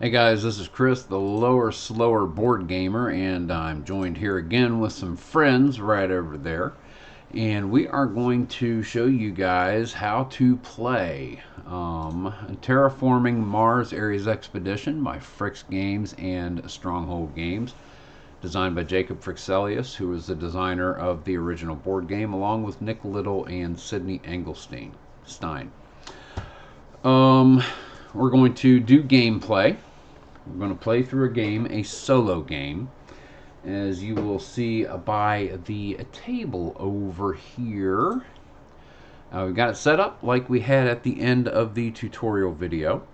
Hey guys, this is Chris, the lower, slower board gamer, and I'm joined here again with some friends right over there. And we are going to show you guys how to play Terraforming Mars Ares Expedition by Fricks Games and Stronghold Games, designed by Jacob Frixelius, who is the designer of the original board game, along with Nick Little and Sydney Engelstein. We're going to do gameplay. We're going to play through a game, a solo game, as you will see by the table over here. We've got it set up like we had at the end of the tutorial video.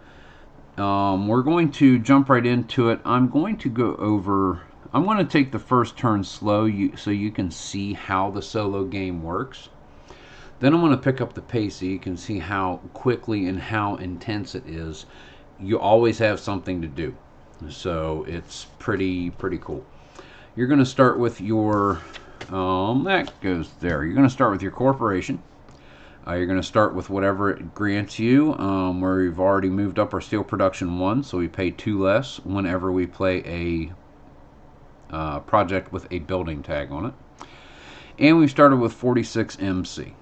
We're going to jump right into it. I'm going to take the first turn slow so you can see how the solo game works. Then I'm going to pick up the pace so you can see how quickly and how intense it is. You always have something to do, so it's pretty cool. You're going to start with your that goes there. You're going to start with your corporation. You're going to start with whatever it grants you. Where we've already moved up our steel production 1, so we pay 2 less whenever we play a project with a building tag on it. And we started with 46 MC.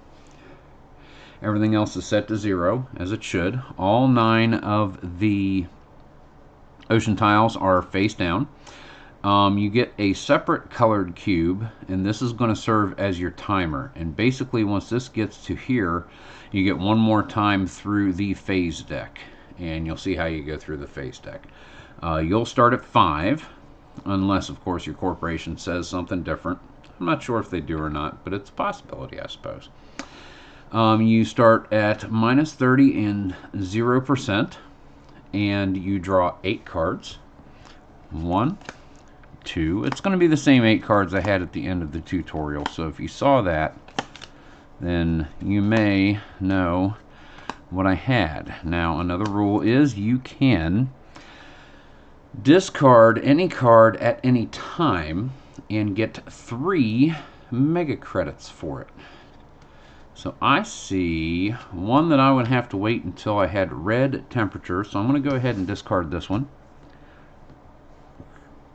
Everything else is set to 0, as it should. All 9 of the ocean tiles are face down. You get a separate colored cube, and this is going to serve as your timer. And basically, once this gets to here, you get one more time through the phase deck. And you'll see how you go through the phase deck. You'll start at 5, unless, of course, your corporation says something different. I'm not sure if they do or not, but it's a possibility, I suppose. You start at minus 30 and 0%, and you draw 8 cards. 1, 2. It's going to be the same 8 cards I had at the end of the tutorial, so if you saw that, then you may know what I had. Now, another rule is you can discard any card at any time and get 3 mega credits for it. So I see one that I would have to wait until I had red temperature. So I'm going to go ahead and discard this one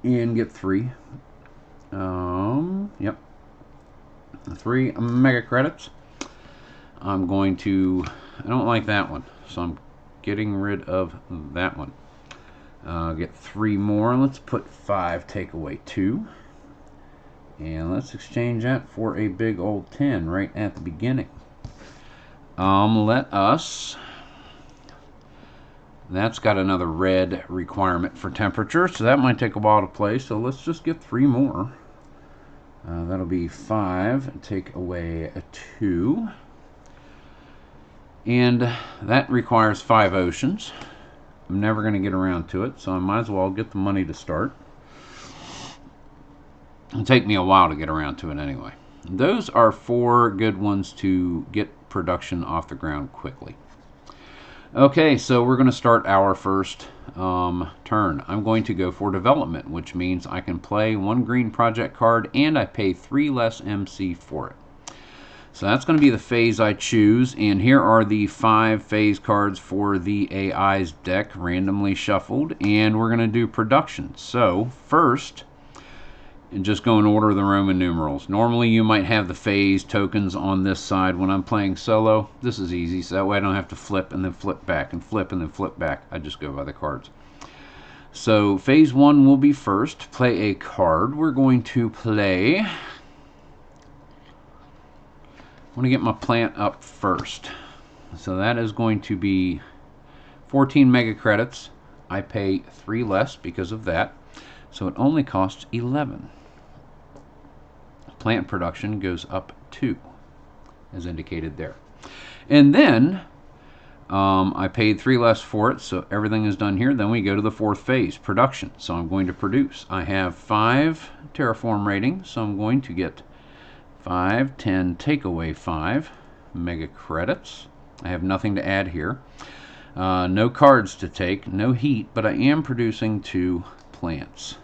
and get 3. Yep, 3 mega credits. I don't like that one, so I'm getting rid of that one. Get 3 more. Let's put 5, take away 2. And let's exchange that for a big old 10 right at the beginning. That's got another red requirement for temperature, so that might take a while to play. So let's just get 3 more. That'll be 5, take away a 2. And that requires 5 oceans. I'm never going to get around to it, so I might as well get the money to start. It'll take me a while to get around to it anyway. Those are 4 good ones to get production off the ground quickly. Okay, so we're going to start our first turn. I'm going to go for development, which means I can play 1 green project card and I pay 3 less MC for it. So that's going to be the phase I choose, and here are the 5 phase cards for the AI's deck, randomly shuffled, and we're going to do production. So first, and just go in order of the Roman numerals. Normally you might have the phase tokens on this side. When I'm playing solo, this is easy, so that way I don't have to flip and then flip back and flip and then flip back. I just go by the cards. So phase 1 will be first. Play a card. We're going to play... I want to get my plant up first. So that is going to be 14 mega credits. I pay 3 less because of that. So it only costs 11. Plant production goes up 2, as indicated there. And then I paid 3 less for it, so everything is done here. Then we go to the 4th phase, production. So I'm going to produce. I have 5 terraform ratings, so I'm going to get 5, 10, take away 5 mega credits. I have nothing to add here. No cards to take, no heat, but I am producing 2 plants.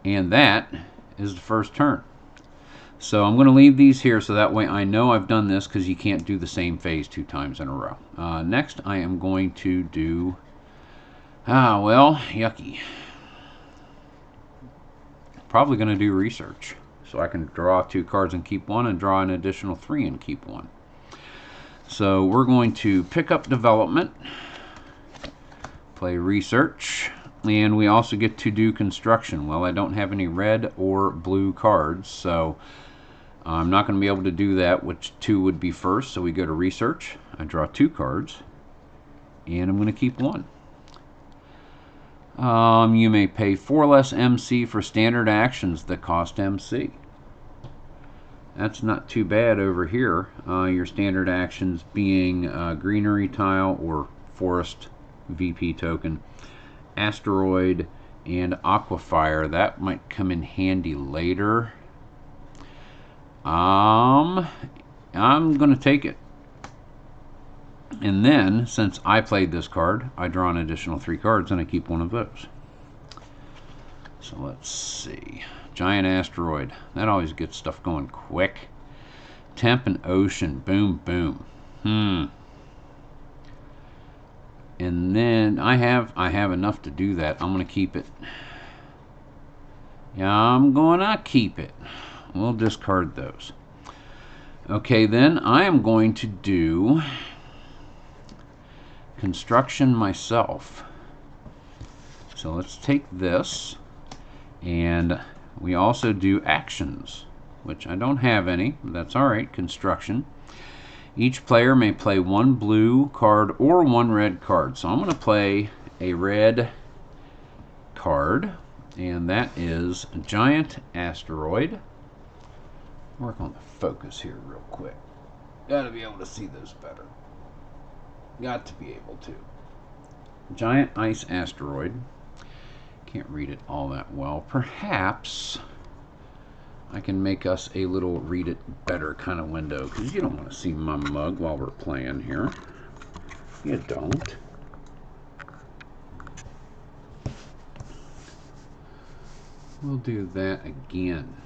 And that is the first turn. So I'm going to leave these here so that way I know I've done this, because you can't do the same phase 2 times in a row. Next I am going to do Ah, well, yucky. Probably going to do research. So I can draw 2 cards and keep 1, and draw an additional 3 and keep 1. So we're going to pick up development, play research, and we also get to do construction. Well, I don't have any red or blue cards, so I'm not going to be able to do that. Which 2 would be first? So we go to research. I draw 2 cards, and I'm going to keep 1. You may pay 4 less MC for standard actions that cost MC. That's not too bad over here. Your standard actions being greenery tile or forest VP token, asteroid, and aquafire. That might come in handy later. I'm going to take it. And then, since I played this card, I draw an additional 3 cards and I keep 1 of those. So let's see. Giant asteroid. That always gets stuff going quick. Temp and ocean. Boom, boom. And then I have enough to do that. I'm going to keep it. Yeah, I'm going to keep it. We'll discard those. Okay, then I am going to do construction myself. So let's take this, and we also do actions, which I don't have any, but that's all right. Construction. Each player may play 1 blue card or 1 red card. So I'm going to play a red card, and that is a giant asteroid. Work on the focus here real quick. Got to be able to see those better. Got to be able to. Giant ice asteroid. Can't read it all that well. Perhaps I can make us a little read it better kind of window, because you don't want to see my mug while we're playing here. You don't. We'll do that again.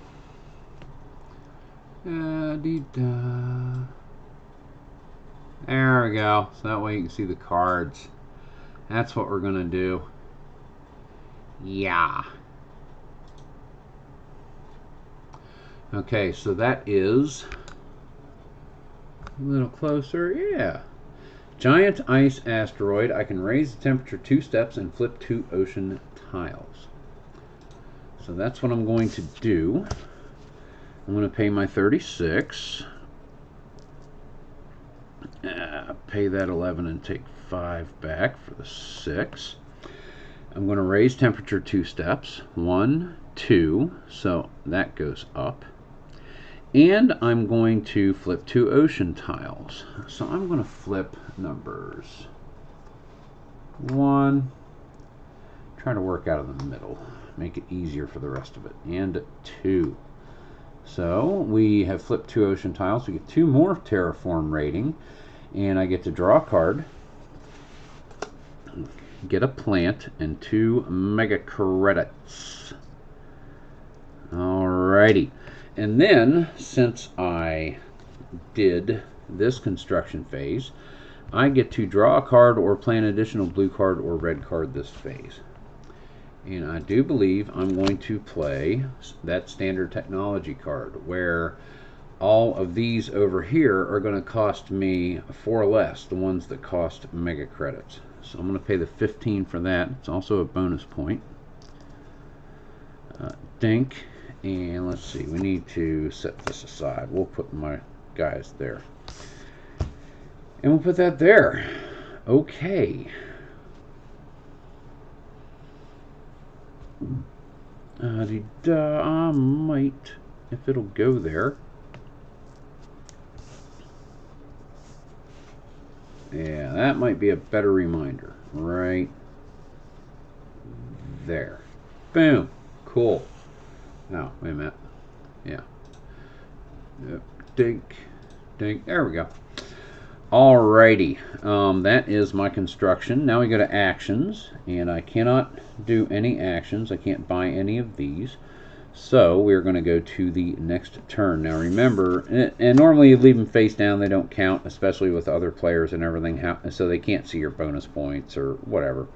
There we go. So that way you can see the cards. That's what we're going to do. Yeah. Okay, so that is a little closer. Yeah. Giant ice asteroid. I can raise the temperature 2 steps and flip 2 ocean tiles. So that's what I'm going to do. I'm going to pay my 36. Pay that 11 and take 5 back for the 6. I'm going to raise temperature 2 steps. 1, 2. So that goes up. And I'm going to flip 2 ocean tiles. So I'm going to flip numbers 1. Try to work out of the middle. Make it easier for the rest of it. And 2. So we have flipped 2 ocean tiles. We get 2 more terraform rating. And I get to draw a card, get a plant, and 2 mega credits. Alrighty. And then, since I did this construction phase, I get to draw a card or play an additional blue card or red card this phase. And I do believe I'm going to play that standard technology card, where all of these over here are going to cost me 4 less, the ones that cost mega credits. So I'm going to pay the 15 for that. It's also a bonus point. Dink. And let's see, we need to set this aside. We'll put my guys there. And we'll put that there. Okay. I might, if it'll go there. Yeah, that might be a better reminder. Right there. Boom. Cool. Now, wait a minute. Yeah. Yep. Dink. Dink. There we go. Alrighty. That is my construction. Now we go to actions. And I cannot do any actions. I can't buy any of these. So we're going to go to the next turn. Now remember, and normally you leave them face down, they don't count, especially with other players and everything, so they can't see your bonus points or whatever.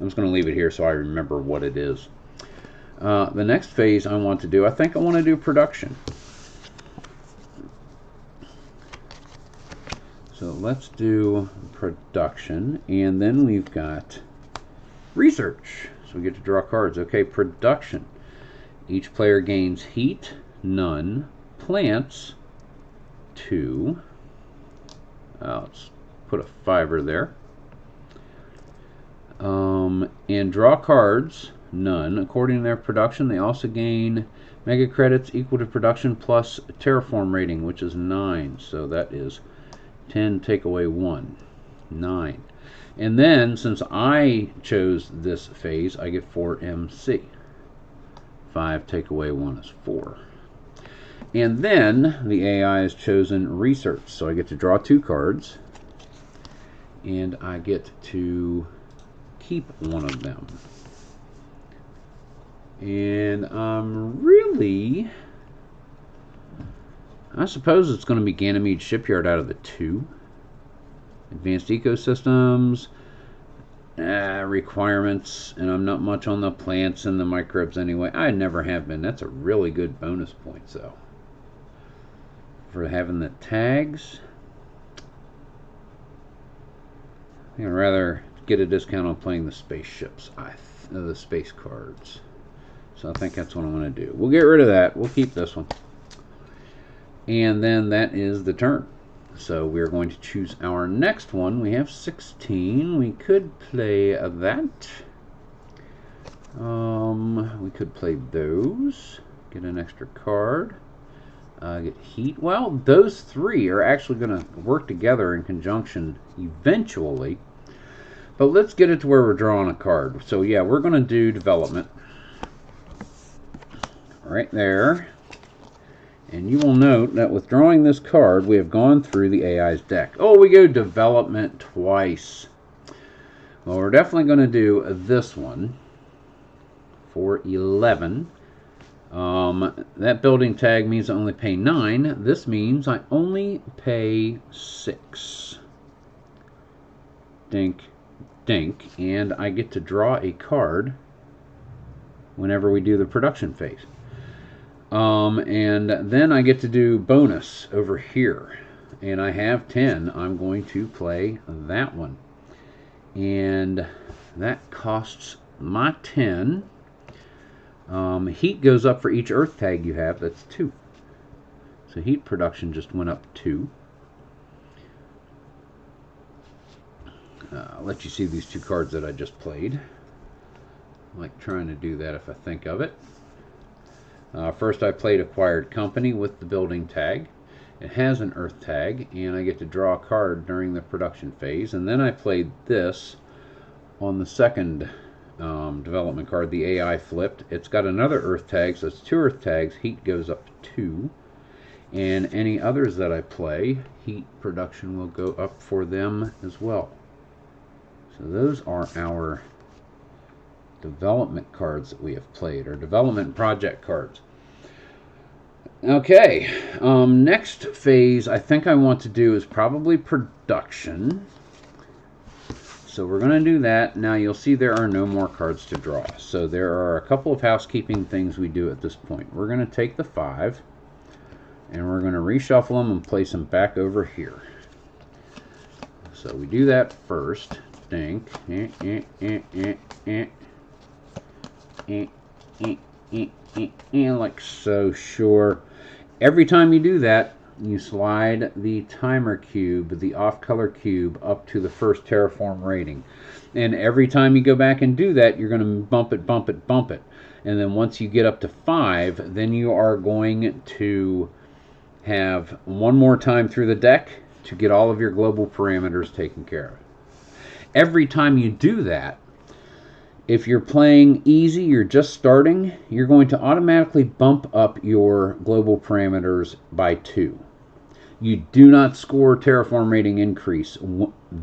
I'm just going to leave it here so I remember what it is. The next phase I want to do, I think I want to do production. So let's do production, and then we've got research. So we get to draw cards. Okay, production. Each player gains heat, none. Plants, 2. Let's put a 5 there. And draw cards, none. According to their production, they also gain mega credits equal to production plus terraform rating, which is 9. So that is 10 take away 1, 9. And then, since I chose this phase, I get 4 MC. 5 take away 1 is 4. And then the AI has chosen research. So I get to draw 2 cards. And I get to keep one of them. And I suppose it's going to be Ganymede Shipyard out of the 2. Advanced ecosystems, requirements, and I'm not much on the plants and the microbes anyway. I never have been. That's a really good bonus point, though. For having the tags, I think I'd rather get a discount on playing the spaceships, the space cards. So I think that's what I'm going to do. We'll get rid of that. We'll keep this one. And then that is the turn. So we're going to choose our next one. We have 16. We could play that. We could play those. Get an extra card. Get heat. Well, those 3 are actually going to work together in conjunction eventually. But let's get it to where we're drawing a card. So yeah, we're going to do development. Right there. And you will note that with drawing this card, we have gone through the AI's deck. Oh, we go development twice. Well, we're definitely going to do this one for 11. That building tag means I only pay 9. This means I only pay 6. Dink, dink. And I get to draw a card whenever we do the production phase. And then I get to do bonus over here. And I have 10. I'm going to play that one. And that costs my 10. Heat goes up for each earth tag you have. That's 2. So heat production just went up 2. I'll let you see these 2 cards that I just played. I like trying to do that if I think of it. First I played Acquired Company with the building tag. It has an earth tag, and I get to draw a card during the production phase. And then I played this on the second development card, the AI flipped. It's got another earth tag, so it's 2 earth tags. Heat goes up 2. And any others that I play, heat production will go up for them as well. So those are our development cards that we have played, or development project cards. Okay, next phase I think I want to do is probably production. So we're going to do that. Now you'll see there are no more cards to draw. So there are a couple of housekeeping things we do at this point. We're going to take the 5 and we're going to reshuffle them and place them back over here. So we do that first. Dink. And like so. Sure. Every time you do that, you slide the timer cube, the off-color cube, up to the first terraform rating. And every time you go back and do that, you're going to bump it, bump it, bump it. And then once you get up to 5, then you are going to have one more time through the deck to get all of your global parameters taken care of. Every time you do that, if you're playing easy, you're just starting, you're going to automatically bump up your global parameters by 2. You do not score terraform rating increase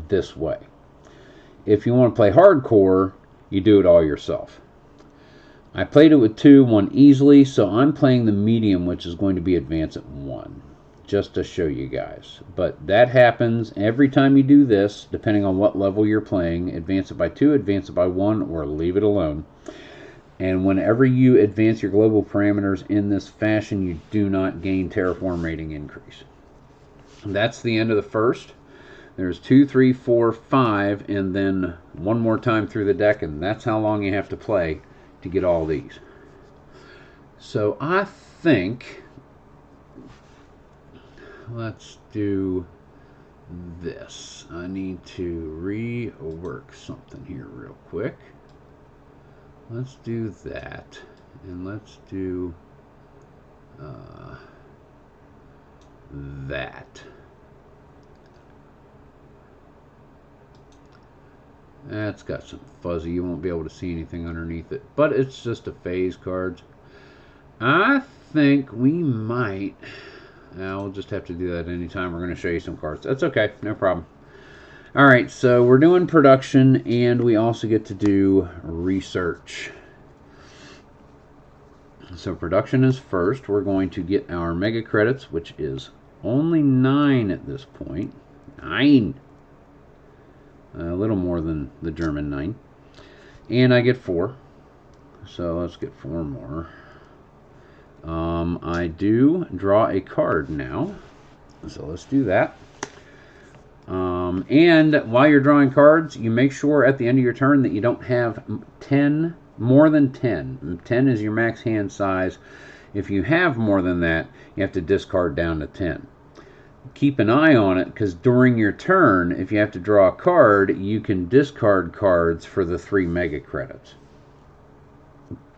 this way. If you want to play hardcore, you do it all yourself. I played it with 2, won easily, so I'm playing the medium, which is going to be advance at 1. just to show you guys. But that happens every time you do this, depending on what level you're playing. Advance it by 2, advance it by 1, or leave it alone. And whenever you advance your global parameters in this fashion, you do not gain terraform rating increase. And that's the end of the first. There's 2, 3, 4, 5, and then one more time through the deck, and that's how long you have to play to get all these. So I think let's do this. I need to rework something here real quick. Let's do that, and let's do that. That's got some fuzzy. You won't be able to see anything underneath it, but it's just a phase cards. I think we might. Now we'll just have to do that anytime we're going to show you some cards. That's okay, no problem. All right, so we're doing production, and we also get to do research. So production is first. We're going to get our mega credits, which is only 9 at this point. 9. A little more than the German 9. And I get 4. So let's get 4 more. I do draw a card now. So let's do that. And while you're drawing cards, you make sure at the end of your turn that you don't have 10, more than 10. 10 is your max hand size. If you have more than that, you have to discard down to 10. Keep an eye on it, because during your turn, if you have to draw a card, you can discard cards for the 3 mega credits.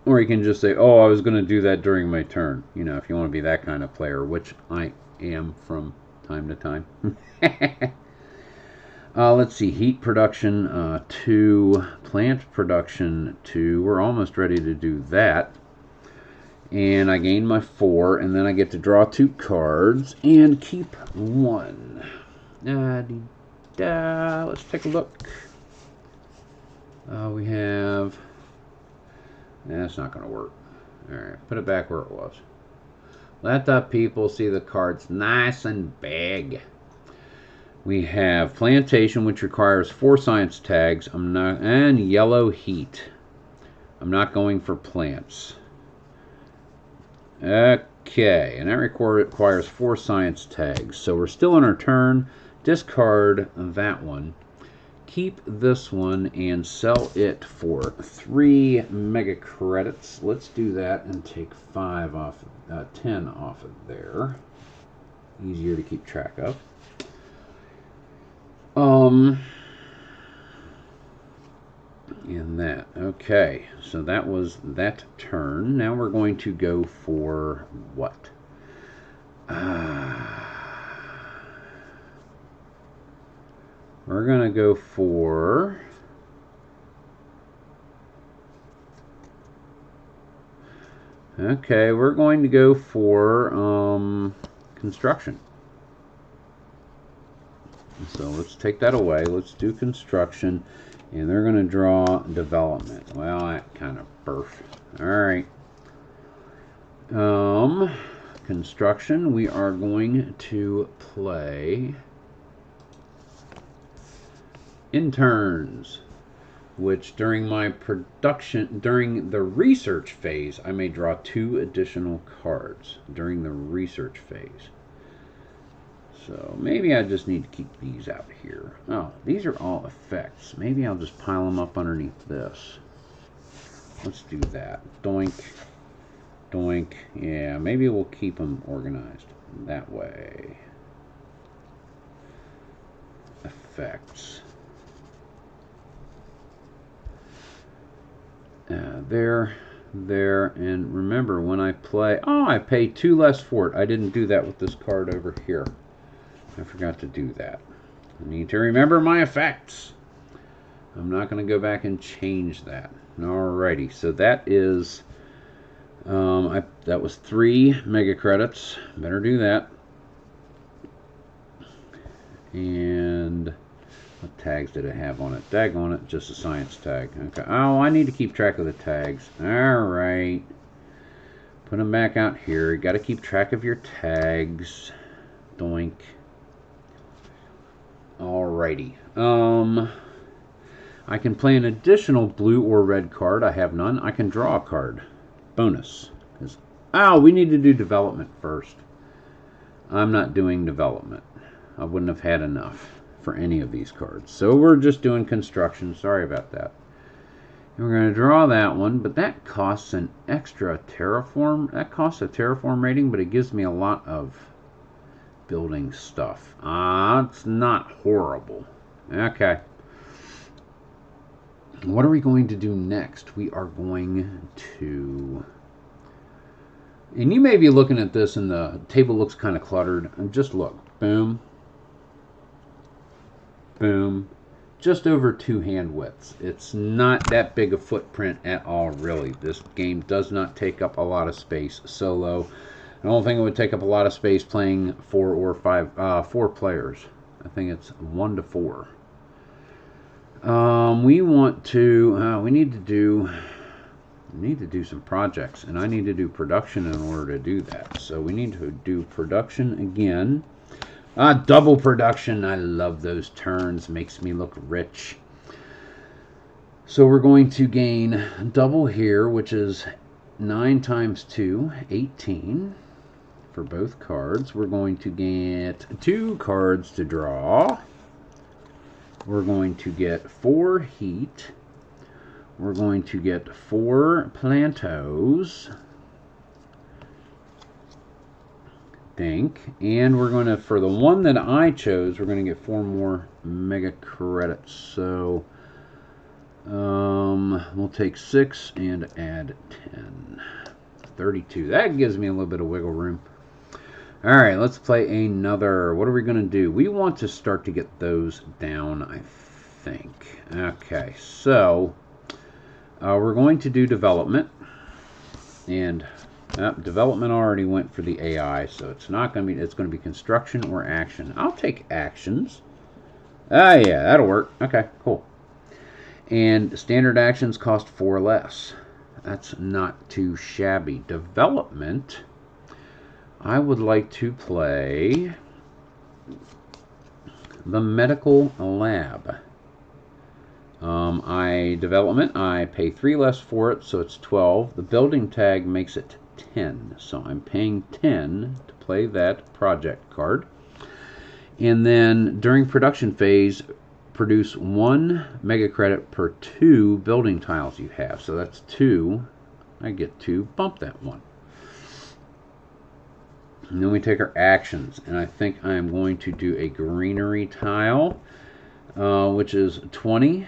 Or you can just say, oh, I was going to do that during my turn. You know, if you want to be that kind of player, which I am from time to time. Let's see, heat production 2, plant production 2. We're almost ready to do that. And I gain my 4, and then I get to draw 2 cards and keep 1. Let's take a look. We have... That's not going to work. Alright, put it back where it was. Let the people see the cards nice and big. We have plantation, which requires 4 science tags. And yellow heat. I'm not going for plants. Okay, and that requires 4 science tags. So we're still on our turn. Discard that one. Keep this one and sell it for 3 mega credits. Let's do that and take 5 off, 10 off of there. Easier to keep track of. And that. Okay, so that was that turn. Now we're going to go for what? We're going to go for... Okay, we're going to go for construction. So let's take that away. Let's do construction. And they're going to draw development. Well, that kind of burf. Alright. Construction, we are going to play interns, which during my production, during the research phase, I may draw 2 additional cards during the research phase. So maybe I just need to keep these out here. Oh, these are all effects. Maybe I'll just pile them up underneath this. Let's do that. Doink. Doink. Yeah, maybe we'll keep them organized that way. Effects. There, and remember when I play... Oh, I pay 2 less for it. I didn't do that with this card over here. I forgot to do that. I need to remember my effects. I'm not going to go back and change that. Alrighty, so that is... that was 3 mega credits. Better do that. And... what tags did it have on it? Tag on it, just a science tag. Okay. Oh, I need to keep track of the tags. Alright. Put them back out here. You got to keep track of your tags. Doink. Alrighty. I can play an additional blue or red card. I have none. I can draw a card. Bonus. Oh, we need to do development first. I'm not doing development. I wouldn't have had enough for any of these cards. So we're just doing construction. Sorry about that. And we're going to draw that one, but that costs an extra terraform. That costs a terraform rating, but it gives me a lot of building stuff. It's not horrible. Okay. What are we going to do next? We are going to... And you may be looking at this and the table looks kind of cluttered. And just look. Boom. Boom. Just over 2 hand widths. It's not that big a footprint at all, really. This game does not take up a lot of space solo. I don't think it would take up a lot of space playing 4 or 5, 4 players. I think it's 1 to 4. We want to, we need to do some projects, and I need to do production in order to do that. So we need to do production again. Double production. I love those turns. Makes me look rich. So we're going to gain double here, which is 9 times 2, 18 for both cards. We're going to get 2 cards to draw. We're going to get 4 heat. We're going to get 4 plantos. Dink. And we're going to, for the one that I chose, we're going to get 4 more mega credits. So we'll take 6 and add 10. 32. That gives me a little bit of wiggle room. All right, let's play another. What are we going to do? We want to start to get those down, I think. Okay, so we're going to do development. And development already went for the AI, so it's not going to be, it's going to be construction or action. I'll take actions. Yeah, that'll work. Okay, cool. And standard actions cost 4 less. That's not too shabby. Development, I would like to play the medical lab. Development, I pay 3 less for it, so it's 12. The building tag makes it 10, so I'm paying 10 to play that project card. And then during production phase, produce 1 mega credit per 2 building tiles you have. So that's 2. I get to bump that 1. And then we take our actions, and I think I'm going to do a greenery tile, which is 20.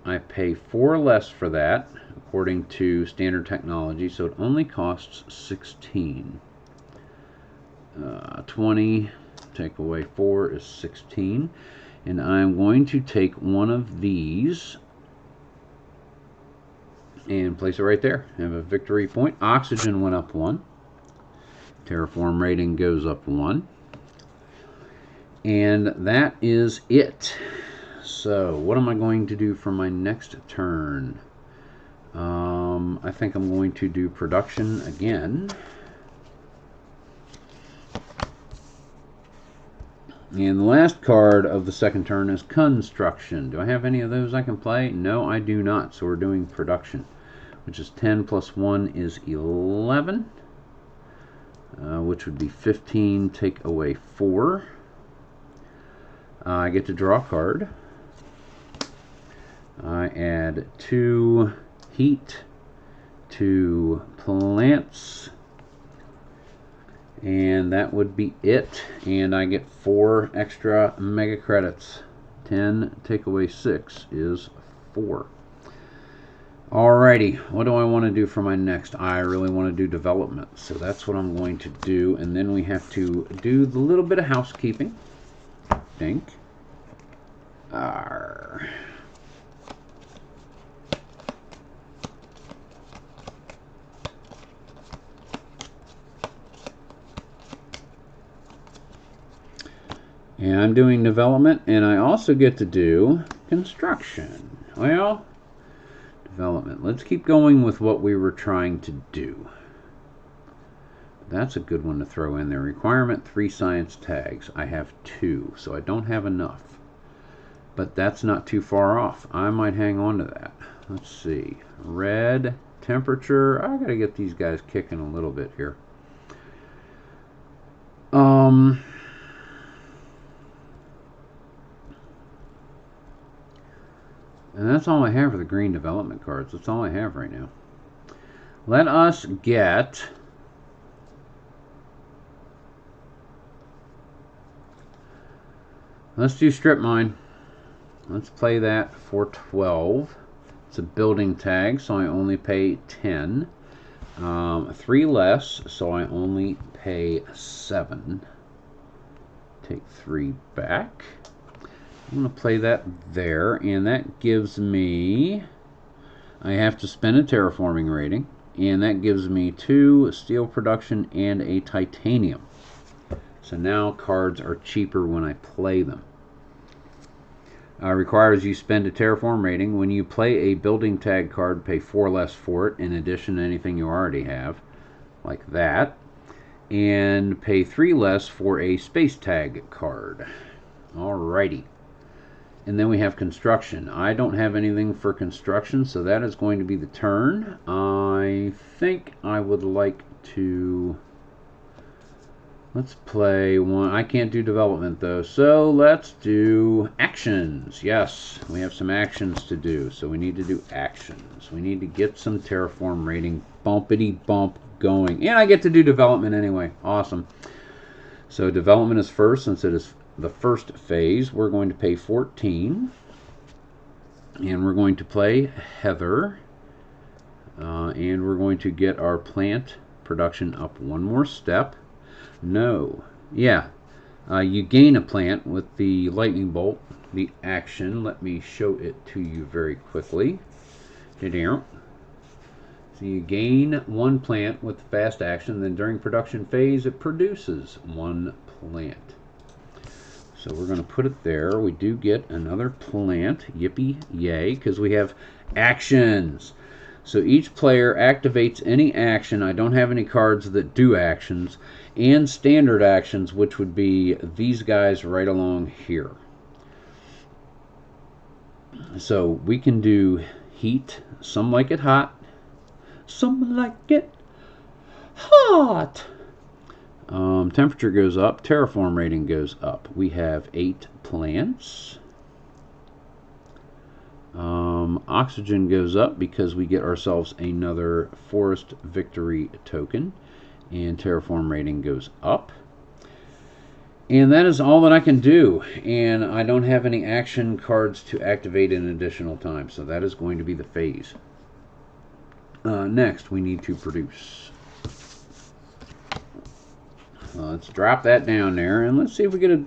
I pay 4 less for that, according to standard technology, so it only costs 16. 20, take away 4 is 16. And I'm going to take one of these and place it right there. I have a victory point. Oxygen went up 1. Terraform rating goes up 1. And that is it. So what am I going to do for my next turn? I think I'm going to do production again. And the last card of the second turn is construction. Do I have any of those I can play? No, I do not. So we're doing production, which is 10 plus 1 is 11. Which would be 15, take away 4. I get to draw a card. I add 2 heat, 2 plants, and that would be it. And I get 4 extra mega credits. 10, take away 6 is 4. Alrighty, what do I want to do for my next? I really want to do development, so that's what I'm going to do. And then we have to do the little bit of housekeeping. Think. Arr. And I'm doing development, and I also get to do construction. Well, development. Let's keep going with what we were trying to do. That's a good one to throw in there. Requirement 3 science tags. I have 2, so I don't have enough. But that's not too far off. I might hang on to that. Let's see. Red, temperature. I gotta get these guys kicking a little bit here. And that's all I have for the green development cards. That's all I have right now. Let us get... Let's do strip mine. Let's play that for 12. It's a building tag, so I only pay 10. 3 less, so I only pay 7. Take 3 back. I'm going to play that there, and that gives me... I have to spend a terraforming rating, and that gives me 2 steel production and a titanium. So now cards are cheaper when I play them. Requires you spend a terraform rating. When you play a building tag card, pay 4 less for it in addition to anything you already have, like that. And pay 3 less for a space tag card. Alrighty. And then we have construction. I don't have anything for construction, so that is going to be the turn. I think I would like to... Let's play one. I can't do development though, so let's do actions. Yes, we have some actions to do, so we need to do actions. We need to get some terraform rating bumpity bump going, and I get to do development anyway. Awesome. So development is first, since it is the first phase. We're going to pay 14, and we're going to play Heather, and we're going to get our plant production up one more step. No. Yeah. You gain a plant with the lightning bolt, the action. Let me show it to you very quickly. So you gain 1 plant with the fast action, then during production phase it produces 1 plant. So we're going to put it there. We do get another plant. Yippee yay, because we have actions. So each player activates any action. I don't have any cards that do actions, and standard actions, which would be these guys right along here. So we can do heat. Some like it hot. Some like it hot. Temperature goes up. Terraform rating goes up. We have 8 plants. Oxygen goes up because we get ourselves another forest victory token, and terraform rating goes up. And that is all that I can do, and I don't have any action cards to activate in additional time, so that is going to be the phase. Next, we need to produce. Let's drop that down there, and let's see if we get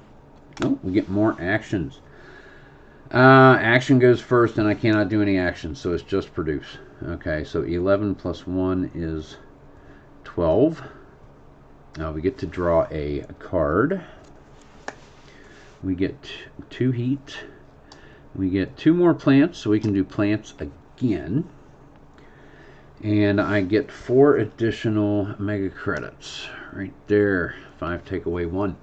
we get more actions. Action goes first, and I cannot do any actions, so it's just produce. Okay, so 11 plus 1 is 12. Now we get to draw a card. We get 2 heat. We get 2 more plants, so we can do plants again. And I get 4 additional mega credits. Right there. 5 take away 1.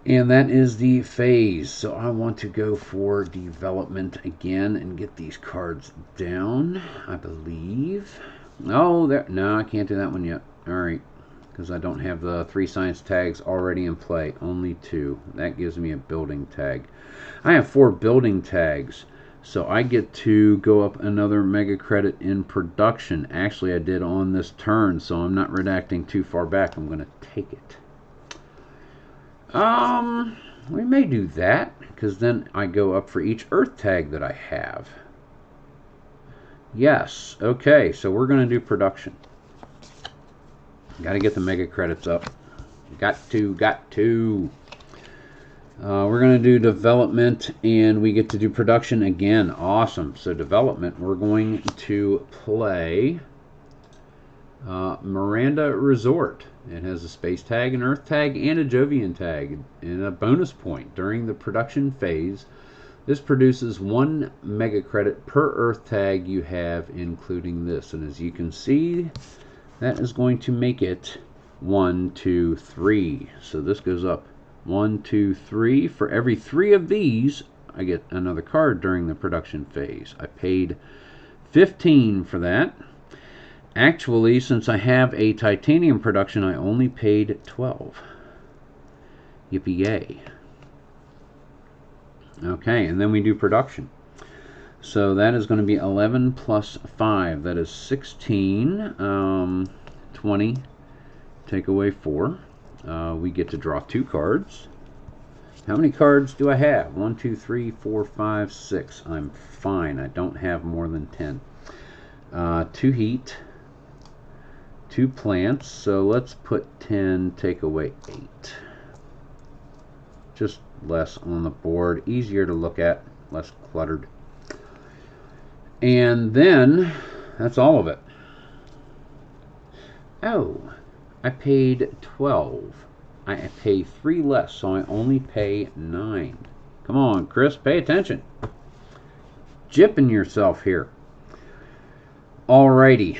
And that is the phase. So I want to go for development again and get these cards down, I believe. Oh, there. No, I can't do that one yet. Alright. Because I don't have the 3 science tags already in play. Only 2. That gives me a building tag. I have 4 building tags. So I get to go up another mega credit in production. Actually, I did on this turn, so I'm not redacting too far back. I'm going to take it. We may do that, because then I go up for each earth tag that I have. Yes, okay, so we're going to do production. Got to get the mega credits up. Got to. We're going to do development, and we get to do production again. Awesome. So development, we're going to play Miranda Resort. It has a space tag, an earth tag, and a Jovian tag, and a bonus point. During the production phase, this produces 1 mega credit per earth tag you have, including this. And as you can see, That is going to make it 1, 2, 3. So this goes up 1, 2, 3. For every 3 of these, I get another card during the production phase. I paid 15 for that. Actually, since I have a titanium production, I only paid 12. Yippee yay. Okay, and then we do production. So that is going to be 11 plus 5. That is 16. 20. Take away 4. We get to draw 2 cards. How many cards do I have? 1, 2, 3, 4, 5, 6. I'm fine. I don't have more than 10. 2 heat. 2 plants. So let's put 10. Take away 8. Just less on the board. Easier to look at. Less cluttered. And then, that's all of it. Oh, I paid 12. I pay 3 less, so I only pay 9. Come on, Chris, pay attention. Jipping yourself here. Alrighty,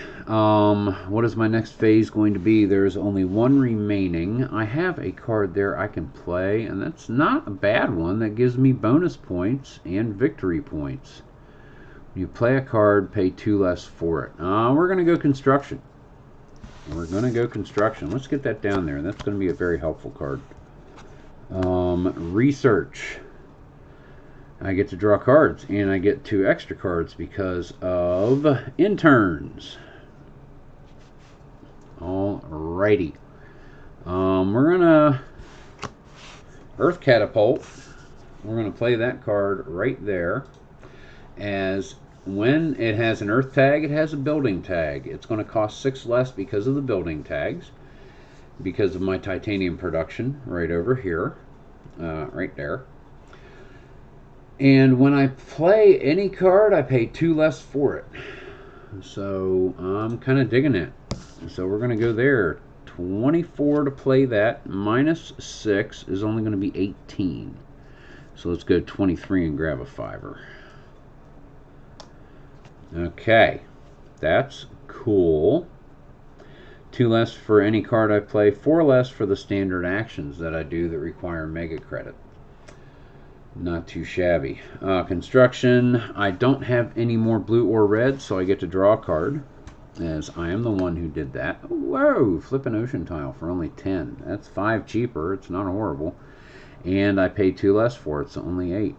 what is my next phase going to be? There's only 1 remaining. I have a card there I can play, and that's not a bad one. That gives me bonus points and victory points. You play a card, pay 2 less for it. We're going to go construction. Let's get that down there. That's going to be a very helpful card. Research. I get to draw cards, and I get 2 extra cards because of interns. Alrighty. We're going to Earth Catapult. We're going to play that card right there. As when it has an earth tag, it has a building tag. It's going to cost 6 less because of the building tags, because of my titanium production right over here, right there. And when I play any card, I pay 2 less for it. So I'm kind of digging it. So we're going to go there. 24 to play that. Minus 6 is only going to be 18. So let's go 23 and grab a 5-er. Okay, that's cool. 2 less for any card I play, 4 less for the standard actions that I do that require mega credit. Not too shabby. Construction, I don't have any more blue or red, so I get to draw a card, as I am the one who did that. Whoa, flipping ocean tile for only 10. That's 5 cheaper, it's not horrible. And I pay 2 less for it, so only 8.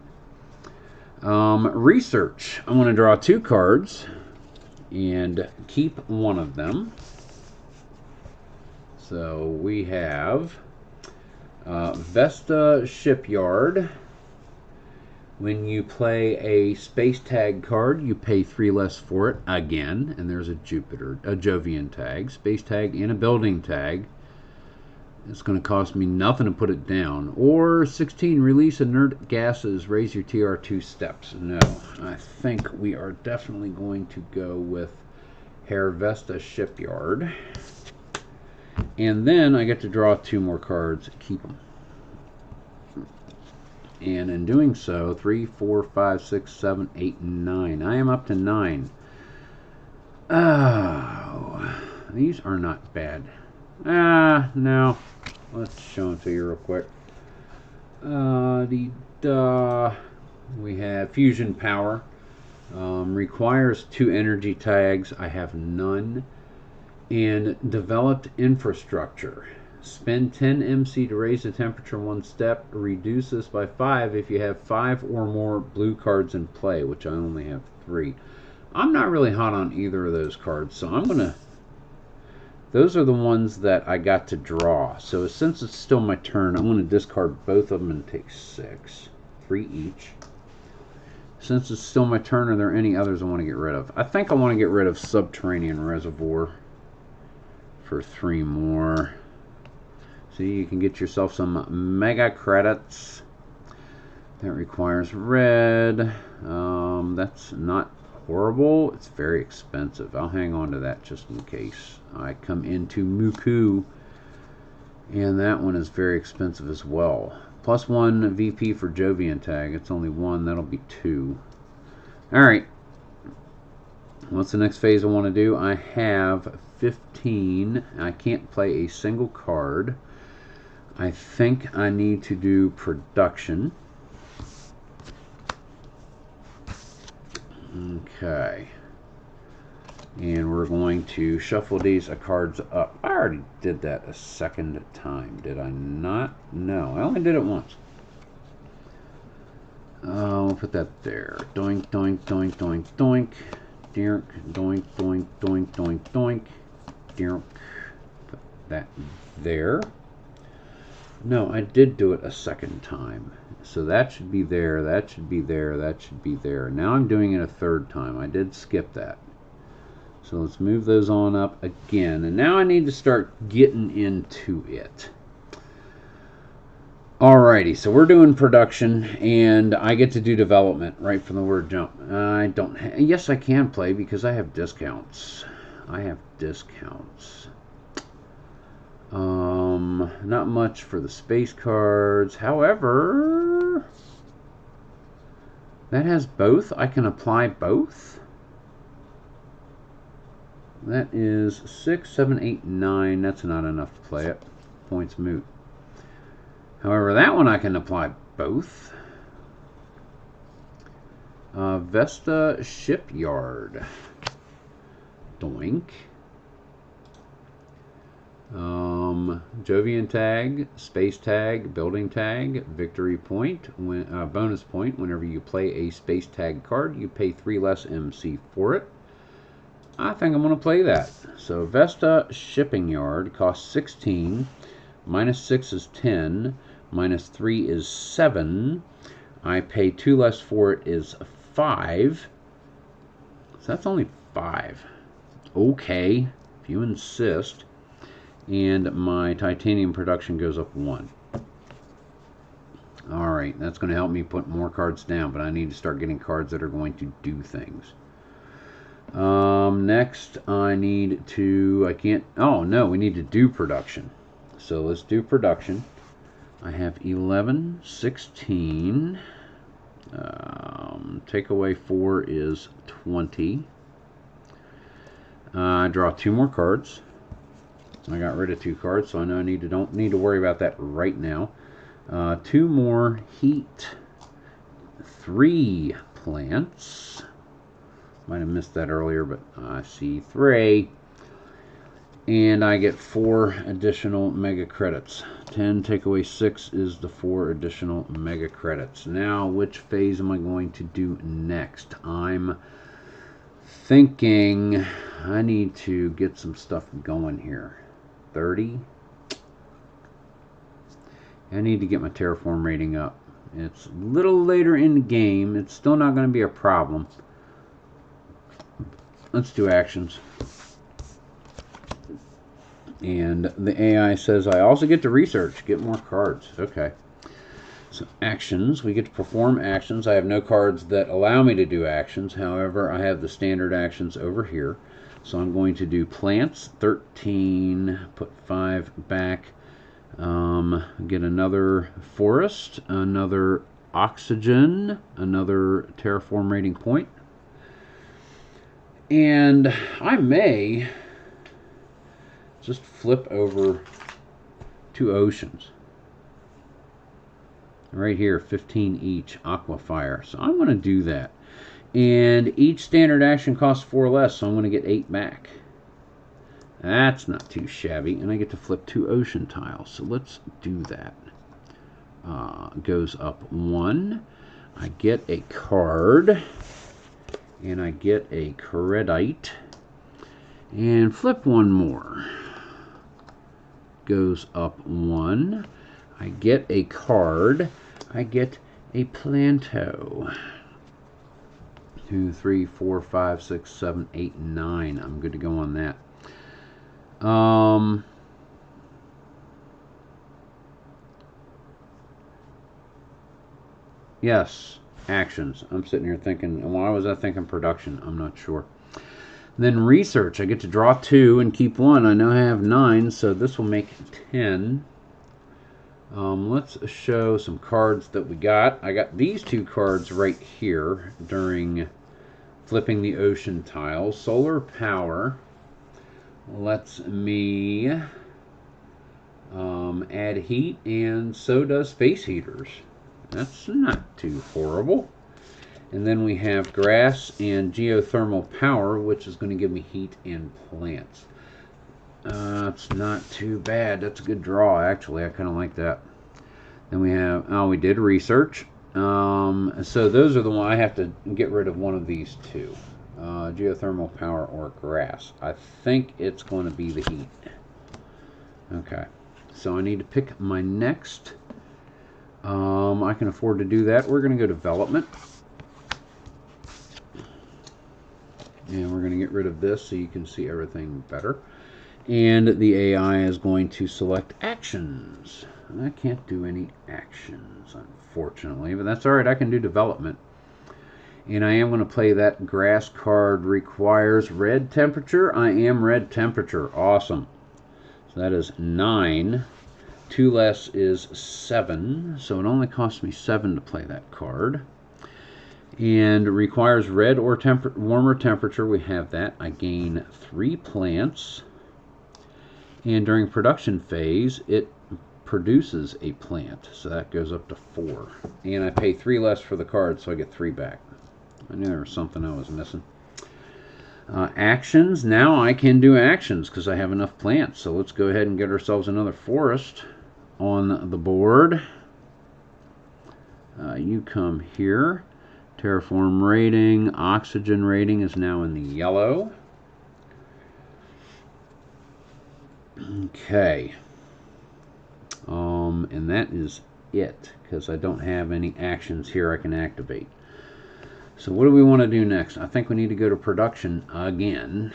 Research. I'm going to draw 2 cards and keep one of them. So we have Vesta Shipyard. When you play a space tag card, you pay 3 less for it again. And there's a Jovian tag, space tag, and a building tag. It's going to cost me nothing to put it down. Or 16, release inert gases, raise your TR 2 steps. No, I think we are definitely going to go with Vesta Shipyard. And then I get to draw 2 more cards, keep them. And in doing so, 3, 4, 5, 6, 7, 8, 9. I am up to 9. Oh, these are not bad. No. Let's show them to you real quick. We have fusion power. Requires 2 energy tags. I have none. And developed infrastructure. Spend 10 MC to raise the temperature 1 step. Reduce this by 5 if you have 5 or more blue cards in play, which I only have 3. I'm not really hot on either of those cards, so I'm going to... Those are the ones that I got to draw. So since it's still my turn, I'm going to discard both of them and take 6. 3 each. Since it's still my turn, are there any others I want to get rid of? I think I want to get rid of Subterranean Reservoir for 3 more. See, you can get yourself some mega credits. That requires red. That's not horrible. It's very expensive. I'll hang on to that just in case I come into Muku. And that one is very expensive as well. Plus 1 VP for Jovian tag. It's only 1. That'll be 2. Alright. What's the next phase I want to do? I have 15. I can't play a single card. I think I need to do production. Okay. And we're going to shuffle these cards up. I already did that a second time, did I not? No, I only did it once. We'll put that there. Doink, doink, doink, doink, doink. Doink, doink, doink, doink, doink, doink. Doink. Put that there. No, I did do it a second time. So that should be there, that should be there, that should be there. Now I'm doing it a third time. I did skip that. So let's move those on up again. And now I need to start getting into it. Alrighty, so we're doing production, and I get to do development right from the word jump. I don't yes, I can play because I have discounts. I have discounts. Not much for the space cards. However, that has both. I can apply both. That is 6, 7, 8, 9. That's not enough to play it. Points moot. However, that one I can apply both. Vesta Shipyard. Doink. Jovian tag, space tag, building tag, victory point, bonus point. Whenever you play a space tag card, you pay 3 less MC for it. I think I'm going to play that. So Vesta Shipping Yard costs 16. Minus 6 is 10. Minus 3 is 7. I pay 2 less for it is 5. So that's only 5. Okay, if you insist. And my titanium production goes up 1. Alright, that's going to help me put more cards down, but I need to start getting cards that are going to do things. Next, I need to, we need to do production. So let's do production. I have 11, 16. Take away 4 is 20. I draw 2 more cards. I got rid of 2 cards, so I know I don't need to worry about that right now. 2 more heat. 3 plants. Might have missed that earlier, but I see 3. And I get 4 additional mega credits. 10 take away 6 is the 4 additional mega credits. Now, which phase am I going to do next? I'm thinking I need to get some stuff going here. 30. I need to get my Terraform rating up. It's a little later in the game. It's still not going to be a problem. Let's do actions. And the AI says I also get to research, get more cards. Okay. So actions, we get to perform actions. I have no cards that allow me to do actions. However, I have the standard actions over here. So I'm going to do plants, 13, put 5 back, get another forest, another oxygen, another terraform rating point. And I may just flip over 2 oceans. Right here, 15 each, Aquafire. So I'm going to do that. And each standard action costs 4 less, so I'm going to get 8 back. That's not too shabby. And I get to flip 2 ocean tiles. So let's do that. Goes up 1. I get a card. And I get a credite. And flip 1 more. Goes up 1. I get a card. I get a Planto. 2, 3, 4, 5, 6, 7, 8, 9. I'm good to go on that. Yes, actions. I'm sitting here thinking, why was I thinking production? I'm not sure. Then research. I get to draw 2 and keep 1. I know I have 9, so this will make 10. Let's show some cards that we got. I got these 2 cards right here during flipping the ocean tiles. Solar power. lets me add heat, and so does space heaters. That's not too horrible. And then we have grass and geothermal power, which is going to give me heat and plants. It's not too bad. That's a good draw, actually. I kind of like that. Then we have, oh, we did research. So those are the one I have to get rid of one of these two. Geothermal power or grass. I think it's going to be the heat. Okay. So I need to pick my next. I can afford to do that. We're going to go development. And we're going to get rid of this so you can see everything better. And the AI is going to select actions. I can't do any actions, unfortunately, but that's all right. I can do development. And I am going to play that grass card. Requires red temperature. I am red temperature. Awesome. So that is 9. 2 less is 7. So it only costs me 7 to play that card. And requires red or warmer temperature. We have that. I gain 3 plants. And during production phase, it produces a plant. So that goes up to 4. And I pay 3 less for the card, so I get 3 back. I knew there was something I was missing. Actions. Now I can do actions because I have enough plants. So let's go ahead and get ourselves another forest on the board. You come here. Terraform rating. Oxygen rating is now in the yellow. Okay. And that is it because I don't have any actions here I can activate. So what do we want to do next? I think we need to go to production again.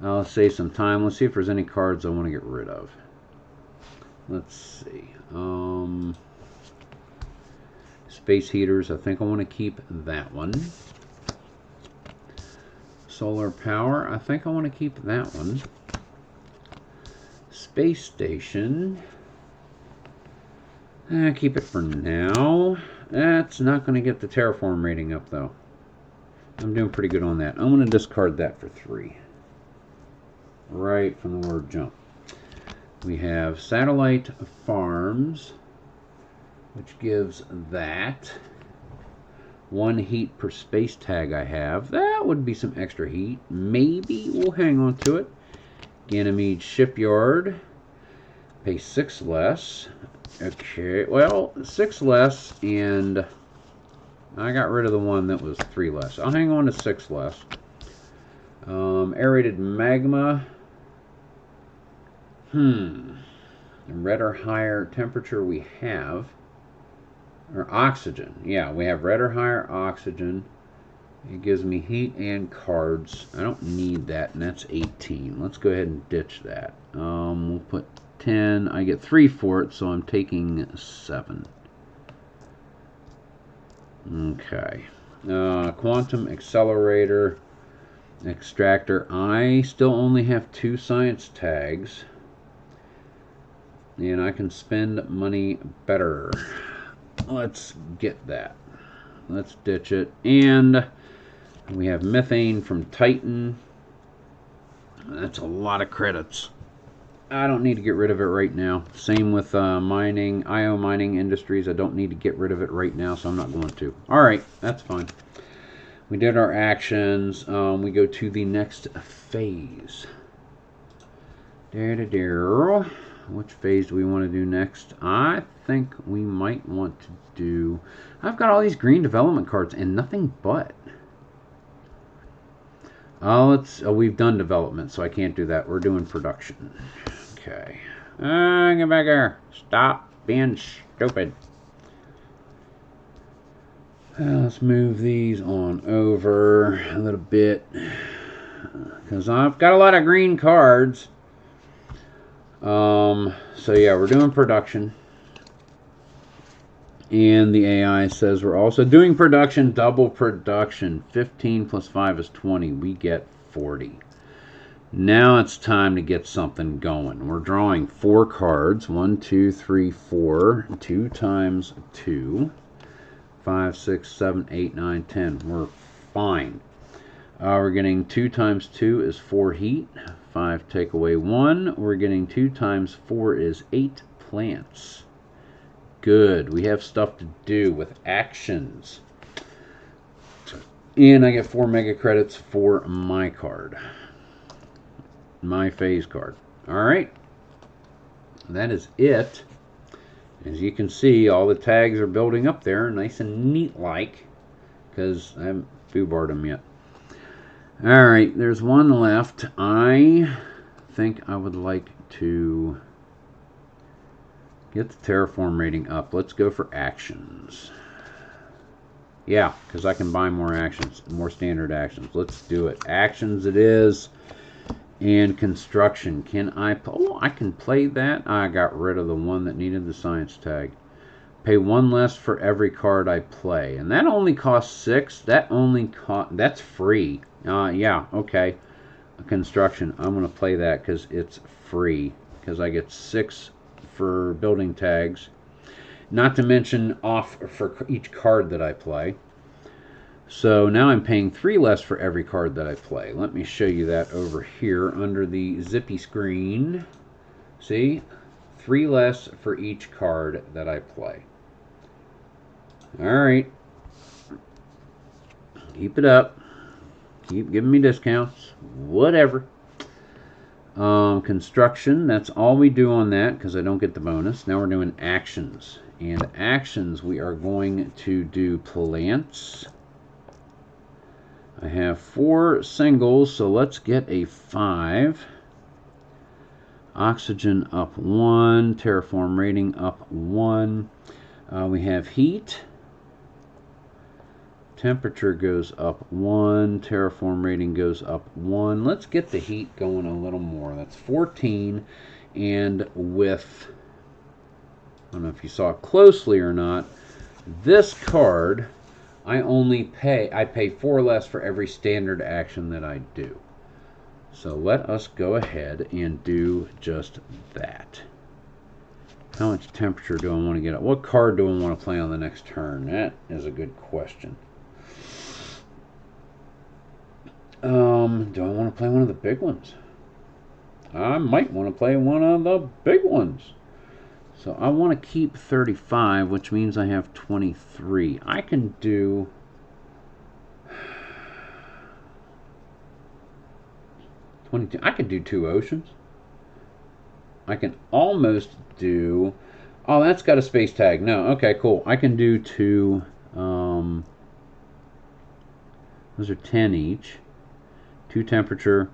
Let's save some time. Let's see if there's any cards I want to get rid of. Let's see. Space heaters, I think I want to keep that one. Solar power, I think I want to keep that one. Space station, keep it for now. That's not going to get the terraform rating up though. I'm doing pretty good on that. I'm going to discard that for 3. Right from the word jump. We have satellite farms, which gives that 1 heat per space tag I have. That would be some extra heat. Maybe we'll hang on to it. Ganymede shipyard. Pay 6 less. Okay, well, 6 less, and I got rid of the one that was 3 less. I'll hang on to 6 less. Aerated magma. Red or higher temperature we have. Or oxygen. Yeah, we have red or higher oxygen. It gives me heat and cards. I don't need that, and that's 18. Let's go ahead and ditch that. We'll put 10. I get 3 for it, so I'm taking 7. Okay. Quantum accelerator. Extractor. I still only have 2 science tags. And I can spend money better. Let's get that. Let's ditch it. And we have methane from Titan. That's a lot of credits. I don't need to get rid of it right now. Same with mining, IO Mining Industries. I don't need to get rid of it right now, so I'm not going to. All right, that's fine. We did our actions. We go to the next phase. Which phase do we want to do next? I think we might want to do... I've got all these green development cards and nothing but. We've done development, so I can't do that. We're doing production. Okay. Get back here. Stop being stupid. Let's move these on over a little bit. Because I've got a lot of green cards. So yeah, we're doing production. And the AI says we're also doing production, double production. 15 plus 5 is 20. We get 40. Now it's time to get something going. We're drawing 4 cards. 1, 2, 3, 4. 2 times 2. 5, 6, 7, 8, 9, 10. We're fine. We're getting 2 times 2 is 4 heat. 5 take away 1. We're getting 2 times 4 is 8 plants. Good. We have stuff to do with actions. And I get 4 mega credits for my card. My phase card. Alright. That is it. As you can see, all the tags are building up there, nice and neat like, because I haven't foobarred them yet. Alright, there's one left. I think I would like to get the Terraform rating up. Let's go for actions. Yeah, because I can buy more actions, more standard actions. Let's do it. Actions it is. And construction. Can I... Oh, I can play that. I got rid of the one that needed the science tag. Pay 1 less for every card I play. And that only costs 6. That only that's free. Yeah, okay. Construction. I'm going to play that because it's free. Because I get 6 for building tags. Not to mention off for each card that I play. So now I'm paying 3 less for every card that I play. Let me show you that over here under the zippy screen. See? 3 less for each card that I play. Alright. Keep it up. Keep giving me discounts. Whatever. Construction, that's all we do on that because I don't get the bonus. Now we're doing actions. And actions, we are going to do plants. I have 4 singles, so let's get a 5. Oxygen up 1. Terraform rating up 1. We have heat. Temperature goes up 1. Terraform rating goes up 1. Let's get the heat going a little more. That's 14. And with, I don't know if you saw it closely or not, this card, I pay 4 less for every standard action that I do. So let us go ahead and do just that. How much temperature do I want to get up? What card do I want to play on the next turn? That is a good question. Do I want to play one of the big ones? I might want to play one of the big ones. So I want to keep 35, which means I have 23. I can do... I can do 2 oceans. I can almost do... Oh, that's got a space tag. No, okay, cool. I can do 2... those are 10 each. 2 temperature,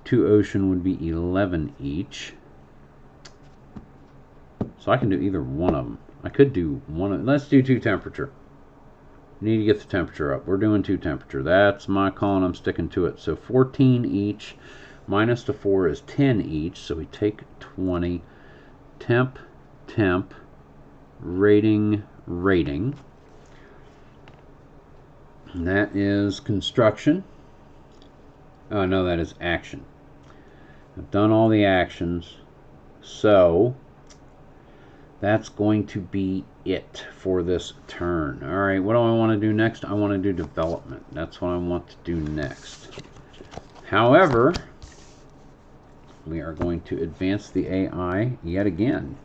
2 ocean would be 11 each. So I can do either one of them. I could do one of... Let's do 2 temperature. Need to get the temperature up. We're doing 2 temperature. That's my call and I'm sticking to it. So 14 each. Minus the 4 is 10 each. So we take 20. Temp, temp. Rating, rating. And that is construction. Oh, no, that is action. I've done all the actions. So that's going to be it for this turn. All right, what do I want to do next? I want to do development. That's what I want to do next. However, we are going to advance the AI yet again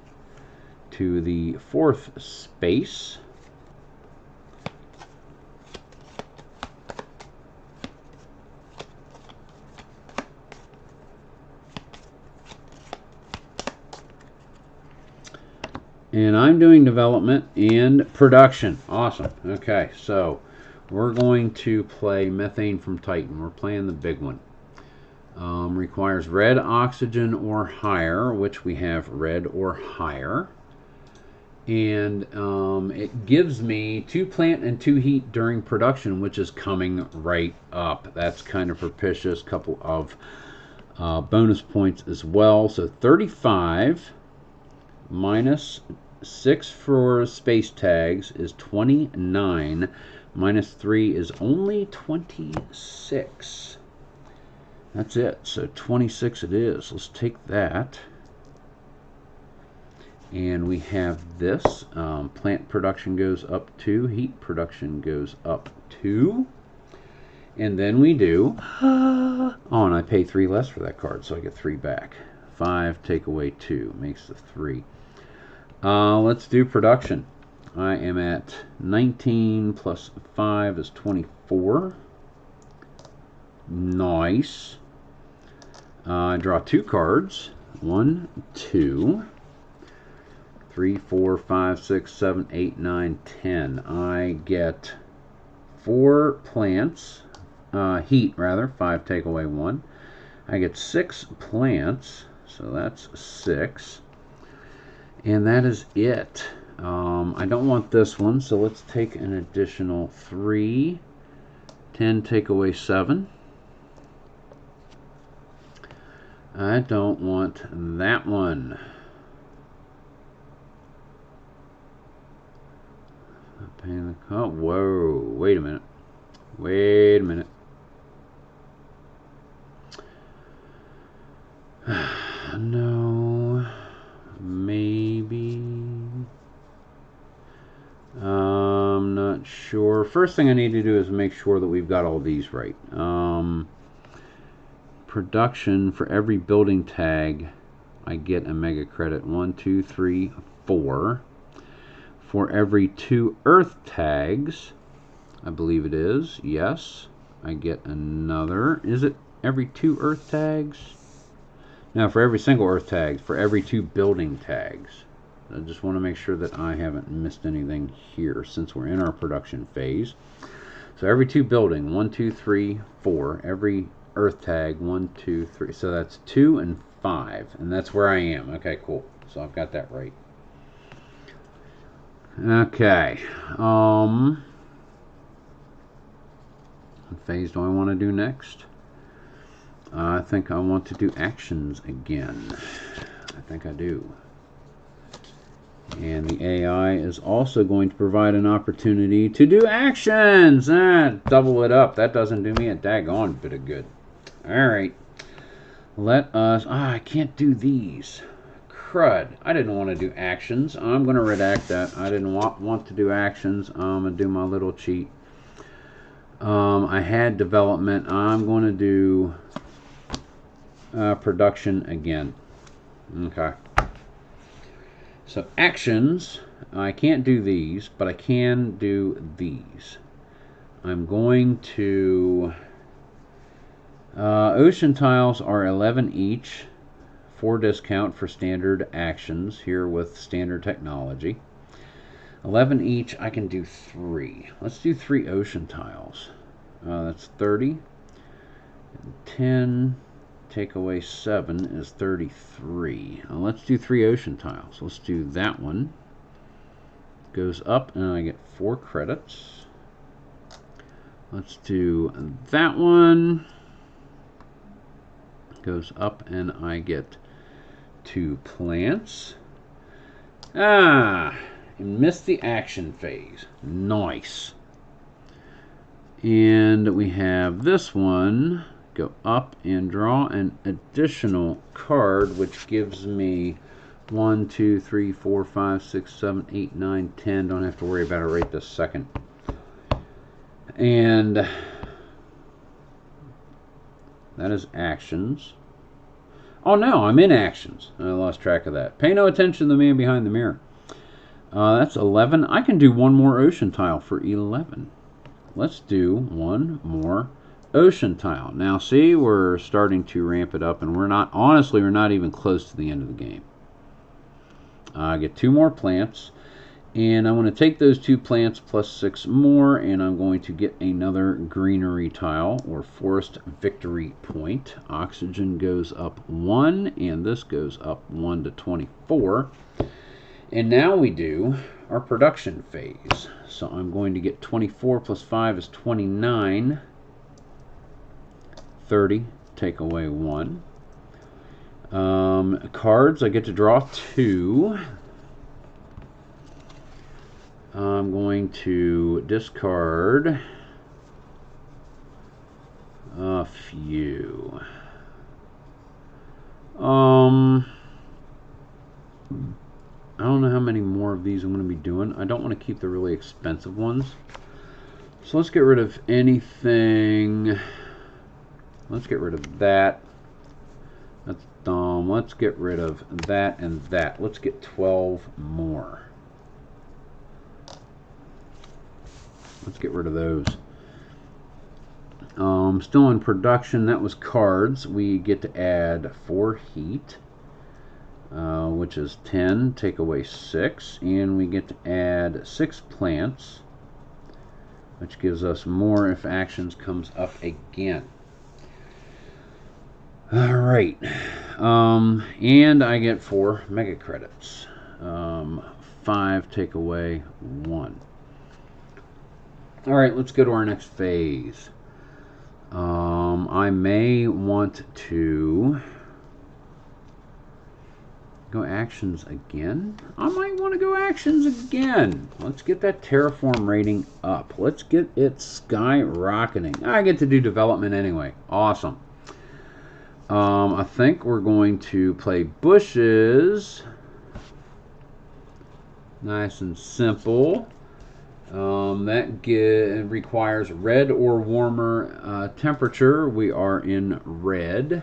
to the 4th space. And I'm doing development and production. Awesome. Okay, so we're going to play Methane from Titan. We're playing the big one. Requires red oxygen or higher, which we have red or higher. And it gives me 2 plant and 2 heat during production, which is coming right up. That's kind of propitious. Couple of bonus points as well. So 35 minus 6 for space tags is 29. Minus 3 is only 26. That's it. So 26 it is. Let's take that. And we have this. Plant production goes up 2. Heat production goes up 2. And then we do, oh, and I pay 3 less for that card, so I get 3 back. 5, take away 2, makes the 3. Let's do production. I am at 19 plus 5 is 24. Nice. I draw 2 cards. 1, 2, 3, 4, 5, 6, 7, 8, 9, 10. I get 4 plants. Heat, rather. 5 take away 1. I get 6 plants. So that's 6. And that is it. I don't want this one, so let's take an additional 3. 10 take away 7. I don't want that one. Oh, whoa. Wait a minute. Wait a minute. No. Maybe. I'm not sure. First thing I need to do is make sure that we've got all these right. Production, for every building tag, I get a mega credit. 1, 2, 3, 4. For every 2 earth tags, I believe it is, yes, I get another. Is it every 2 earth tags? No, for every single earth tag, for every 2 building tags. I just want to make sure that I haven't missed anything here since we're in our production phase. So every 2 building, 1, 2, 3, 4. Every earth tag, 1, 2, 3. So that's 2 and 5, and that's where I am. Okay, cool. So I've got that right. Okay. What phase do I want to do next? I think I want to do actions again. I think I do. And the AI is also going to provide an opportunity to do actions. Double it up. That doesn't do me a daggone bit of good. Alright. Let us... I can't do these. Crud. I didn't want to do actions. I'm going to redact that. I didn't want to do actions. I'm going to do my little cheat. I had development. I'm going to do production again. Okay. So actions, I can't do these, but I can do these. I'm going to... ocean tiles are 11 each for discount for standard actions here with standard technology. 11 each, I can do 3. Let's do 3 ocean tiles. That's 30. 10... take away 7 is 33. Now let's do 3 ocean tiles. Let's do that one. Goes up and I get 4 credits. Let's do that one. Goes up and I get 2 plants. Missed the action phase. Nice. And we have this one. Go up and draw an additional card, which gives me 1, 2, 3, 4, 5, 6, 7, 8, 9, 10. Don't have to worry about it right this second. And that is actions. Oh no, I'm in actions. I lost track of that. Pay no attention to the man behind the mirror. That's 11. I can do one more ocean tile for 11. Let's do one more ocean tile. Now see, we're starting to ramp it up, and we're not even close to the end of the game. I get 2 more plants, and I'm going to take those 2 plants plus 6 more, and I'm going to get another greenery tile or forest victory point. Oxygen goes up 1, and this goes up 1 to 24. And now we do our production phase. So I'm going to get 24 plus 5 is 29. 30, take away 1. Cards, I get to draw 2. I'm going to discard a few. I don't know how many more of these I'm going to be doing. I don't want to keep the really expensive ones. So let's get rid of anything. Let's get rid of that. That's dumb. Let's get rid of that and that. Let's get 12 more. Let's get rid of those. Still in production, that was cards. We get to add 4 heat, which is 10. Take away 6. And we get to add 6 plants, which gives us more if actions comes up again. Alright. And I get 4 mega credits. 5 take away 1. Alright, let's go to our next phase. I may want to go actions again. I might want to go actions again. Let's get that terraform rating up. Let's get it skyrocketing. I get to do development anyway. Awesome. I think we're going to play bushes. Nice and simple. That requires red or warmer temperature. We are in red.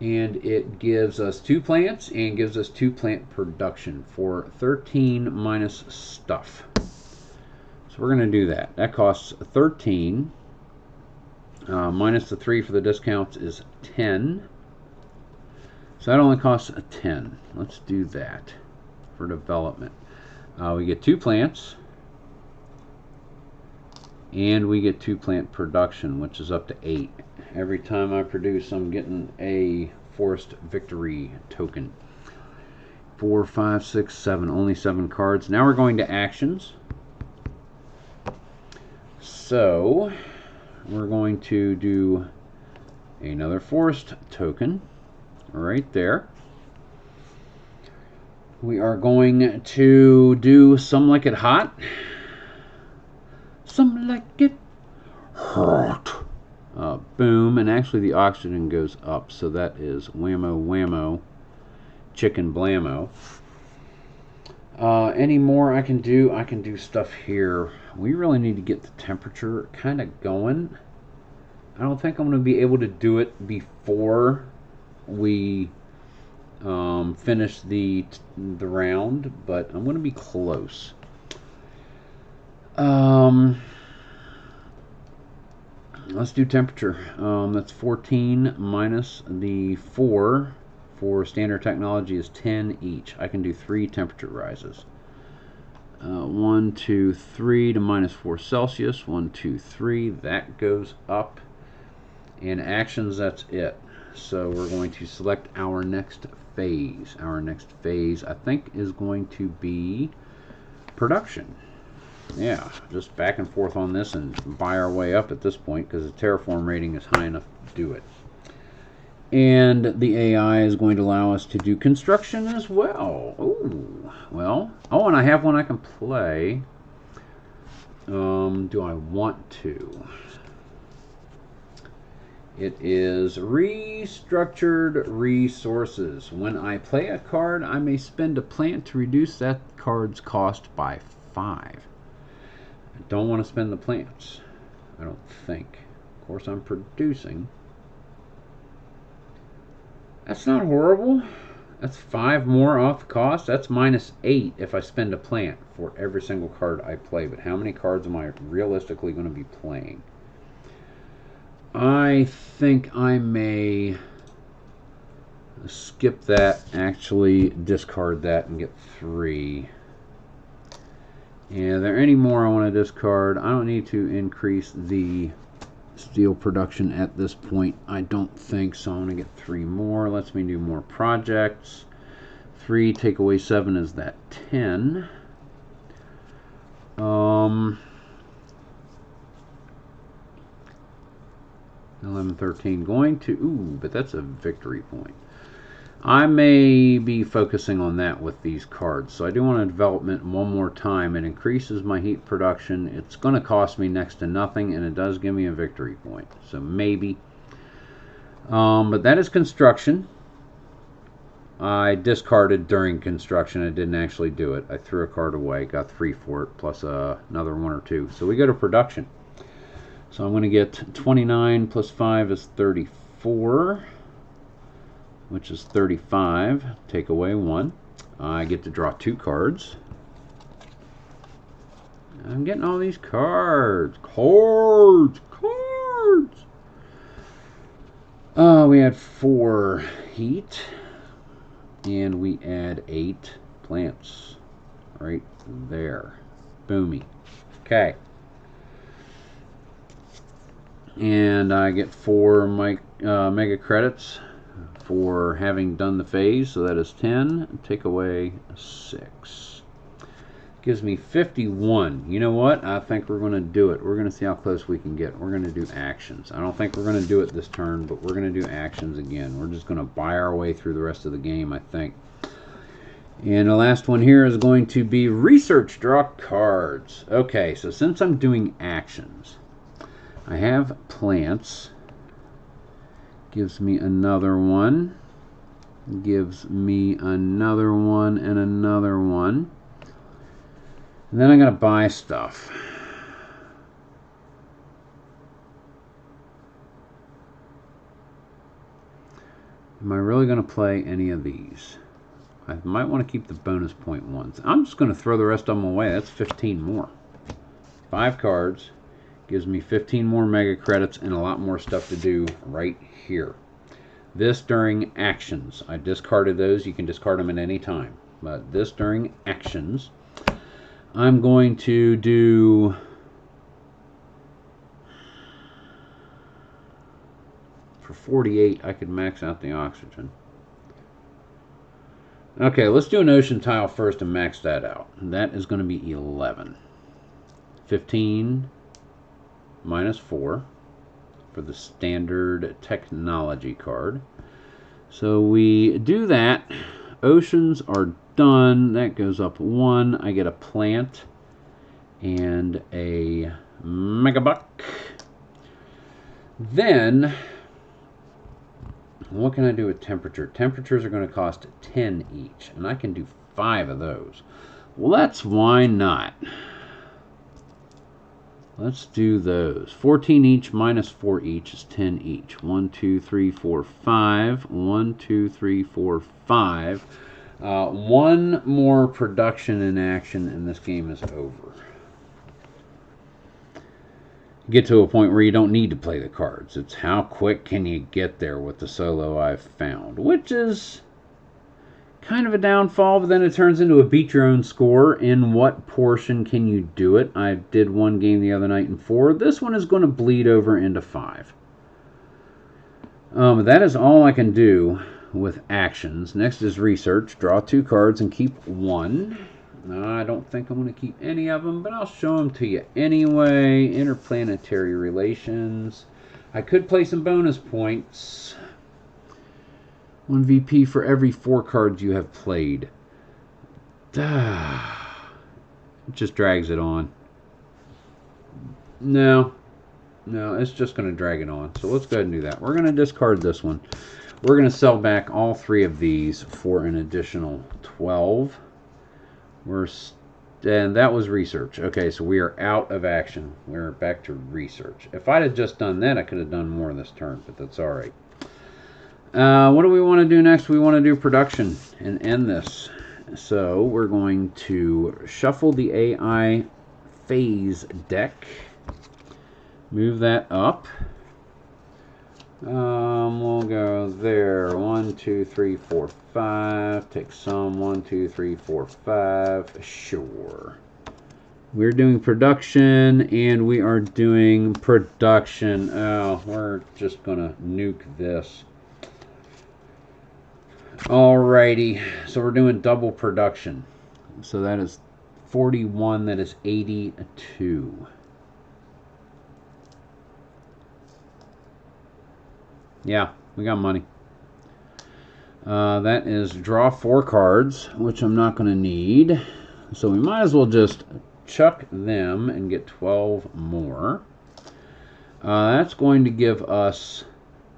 And it gives us 2 plants and gives us 2 plant production for 13 minus stuff. So we're going to do that. That costs 13. Minus the 3 for the discounts is 10. So that only costs a 10. Let's do that for development. We get 2 plants. And we get 2 plant production, which is up to 8. Every time I produce, I'm getting a forced victory token. 4, 5, 6, 7. Only 7 cards. Now we're going to actions. So we're going to do another forced token right there. We are going to do Some Like It Hot. Some like it hot. Boom, and actually the oxygen goes up, so that is whammo whammo, chicken blammo. Any more I can do? I can do stuff here. We really need to get the temperature kind of going. I don't think I'm going to be able to do it before we finish the round, but I'm going to be close. Let's do temperature. That's 14 minus the 4 for standard technology is 10 each. I can do 3 temperature rises. 1, 2, 3 to minus 4 Celsius. 1, 2, 3. That goes up. And actions, that's it. So we're going to select our next phase. Our next phase, I think, is going to be production. Yeah, just back and forth on this and buy our way up at this point because the terraform rating is high enough to do it. And the AI is going to allow us to do construction as well. Ooh, well, and I have one I can play. Do I want to? It is restructured resources. When I play a card, I may spend a plant to reduce that card's cost by 5. I don't want to spend the plants, I don't think. Of course, I'm producing. That's not horrible. That's 5 more off the cost. That's minus 8 if I spend a plant for every single card I play. But how many cards am I realistically going to be playing? I think I may skip that, actually discard that and get 3. And are there any more I want to discard? I don't need to increase the steel production at this point. I don't think so. I'm going to get 3 more. Lets me do more projects. 3 take away 7 is that 10. 11, 13. Going to... Ooh, but that's a victory point. I may be focusing on that with these cards. So I do want to development one more time. It increases my heat production. It's going to cost me next to nothing, and it does give me a victory point. So maybe. But that is construction. I discarded during construction. I didn't actually do it. I threw a card away, got 3 for it, plus another 1 or 2. So we go to production. So I'm going to get 29 plus 5 is 34, which is 35. Take away 1. I get to draw 2 cards. I'm getting all these cards. Cards! We had 4 heat, and we add 8 plants right there. Boomy. Okay. And I get 4 mega credits for having done the phase, so that is 10. Take away 6. Gives me 51. You know what? I think we're going to do it. We're going to see how close we can get. We're going to do actions. I don't think we're going to do it this turn, but we're going to do actions again. We're just going to buy our way through the rest of the game, I think. And the last one here is going to be research, draw cards. Okay, so since I'm doing actions, I have plants. Gives me another one. Gives me another one and another one. And then I'm going to buy stuff. Am I really going to play any of these? I might want to keep the bonus point ones. I'm just going to throw the rest of them away. That's 15 more. 5 cards. Gives me 15 more mega credits and a lot more stuff to do right here. This during actions. I discarded those. You can discard them at any time. But this during actions. I'm going to do for 48. I could max out the oxygen. Okay, let's do an ocean tile first and max that out. That is going to be 11. 15 minus 4 for the standard technology card. So we do that. Oceans are done. That goes up 1. I get a plant and a megabuck. Then, what can I do with temperature? Temperatures are going to cost 10 each, and I can do 5 of those. Well, that's why not. Let's do those. 14 each minus 4 each is 10 each. 1, 2, 3, 4, 5. 1, 2, 3, 4, 5. 1 more production in action, and this game is over. Get to a point where you don't need to play the cards. It's how quick can you get there with the solo I've found, which is kind of a downfall, but then it turns into a beat your own score. In what portion can you do it? I did one game the other night in 4. This one is going to bleed over into 5. That is all I can do with actions. Next is research. Draw 2 cards and keep 1. I don't think I'm going to keep any of them, but I'll show them to you anyway. Interplanetary relations. I could play some bonus points. 1 VP for every 4 cards you have played. It just drags it on. No, it's just going to drag it on. So let's go ahead and do that. We're going to discard this one. We're going to sell back all 3 of these for an additional 12. And that was research. Okay, so we are out of action. We're back to research. If I'd have just done that, I could have done more this turn, but that's all right. What do we want to do next? We want to do production and end this. So we're going to shuffle the AI phase deck. Move that up. We'll go there. 1, 2, 3, 4, 5. Take some. 1, 2, 3, 4, 5. Sure. We're doing production, and we are doing production. Oh, we're just gonna nuke this. Alrighty, so we're doing double production. So that is 41. That is 82. Yeah, we got money. That is draw 4 cards, which I'm not going to need. So we might as well just chuck them and get 12 more. That's going to give us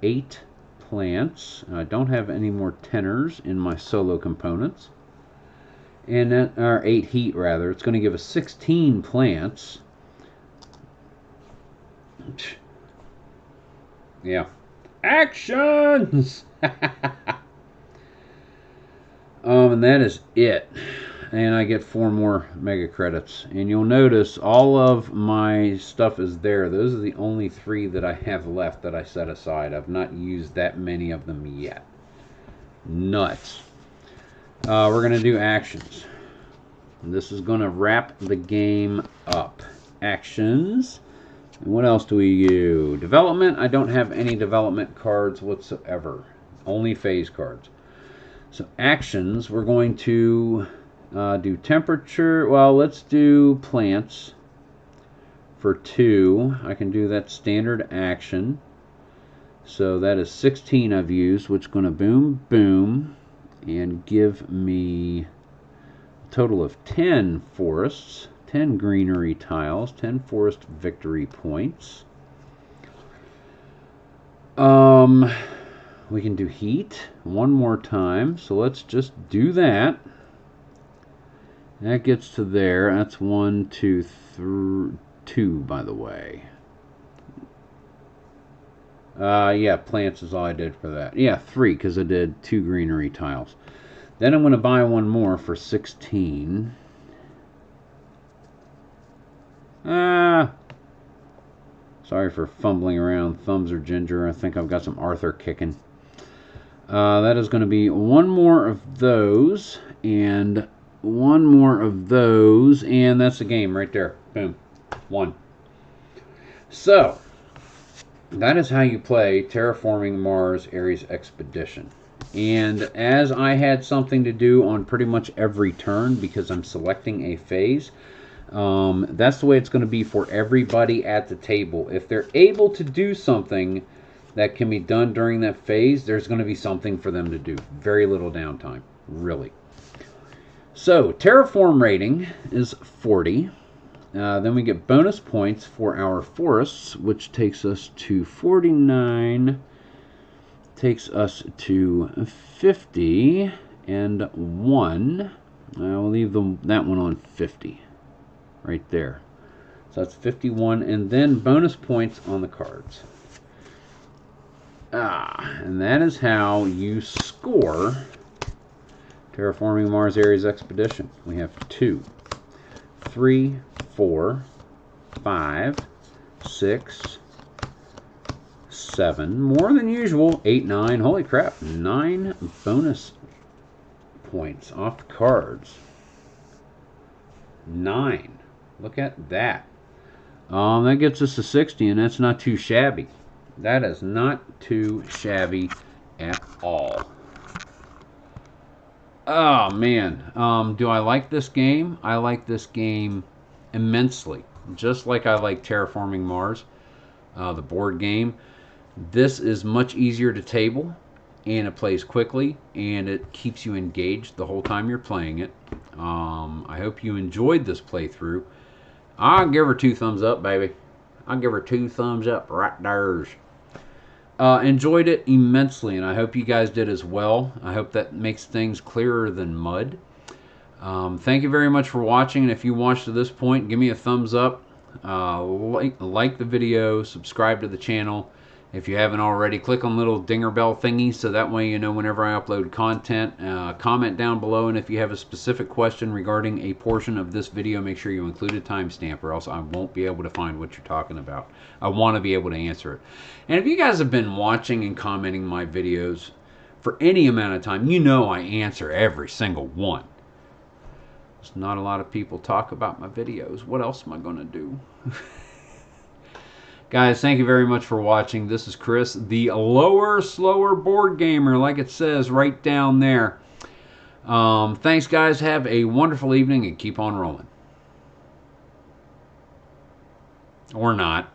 8 plants. I don't have any more tenors in my solo components. And that, or 8 heat rather. It's going to give us 16 plants. Yeah. Actions! And that is it. And I get 4 more mega credits. And you'll notice all of my stuff is there. Those are the only 3 that I have left that I set aside. I've not used that many of them yet. Nuts. We're going to do actions. And this is going to wrap the game up. Actions. And what else do we do? Development. I don't have any development cards whatsoever. Only phase cards. So actions, we're going to do temperature. Well, let's do plants for 2. I can do that standard action. So that is 16 I've used, which is going to boom, boom, and give me a total of 10 forests, 10 greenery tiles, 10 forest victory points. We can do heat one more time, so let's just do that. That gets to there. That's 1, 2, 3, 2, by the way. Yeah, plants is all I did for that. Yeah, 3, because I did 2 greenery tiles. Then I'm going to buy one more for 16. Sorry for fumbling around. Thumbs are ginger. I think I've got some Arthur kicking. That is going to be 1 more of those, and 1 more of those, and that's the game right there. Boom. 1. So, that is how you play Terraforming Mars Ares Expedition. And as I had something to do on pretty much every turn because I'm selecting a phase, that's the way it's going to be for everybody at the table. If they're able to do something that can be done during that phase, there's going to be something for them to do. Very little downtime, really. So, Terraform rating is 40. Then we get bonus points for our forests, which takes us to 49, takes us to 50, and 1. We'll leave that one on 50, right there. So that's 51, and then bonus points on the cards. And that is how you score Terraforming Mars Ares Expedition. We have 2, 3, 4, 5, 6, 7, more than usual, 8, 9, holy crap, 9 bonus points off the cards. 9. Look at that. That gets us to 60, and that's not too shabby. That is not too shabby at all. Oh, man. Do I like this game? I like this game immensely. Just like I like Terraforming Mars, the board game. This is much easier to table, and it plays quickly, and it keeps you engaged the whole time you're playing it. I hope you enjoyed this playthrough. I'll give her 2 thumbs up, baby. I'll give her 2 thumbs up right there. Enjoyed it immensely, and I hope you guys did as well. I hope that makes things clearer than mud. Thank you very much for watching, and if you watched to this point, give me a thumbs up. Like the video, subscribe to the channel. If you haven't already, click on the little dinger bell thingy so that way you know whenever I upload content. Comment down below, and if you have a specific question regarding a portion of this video, make sure you include a timestamp, or else I won't be able to find what you're talking about. I want to be able to answer it. And if you guys have been watching and commenting my videos for any amount of time, you know I answer every single one. There's not a lot of people talk about my videos. What else am I going to do? Guys, thank you very much for watching. This is Chris, the lower, slower board gamer, like it says right down there. Thanks, guys. Have a wonderful evening and keep on rolling. Or not.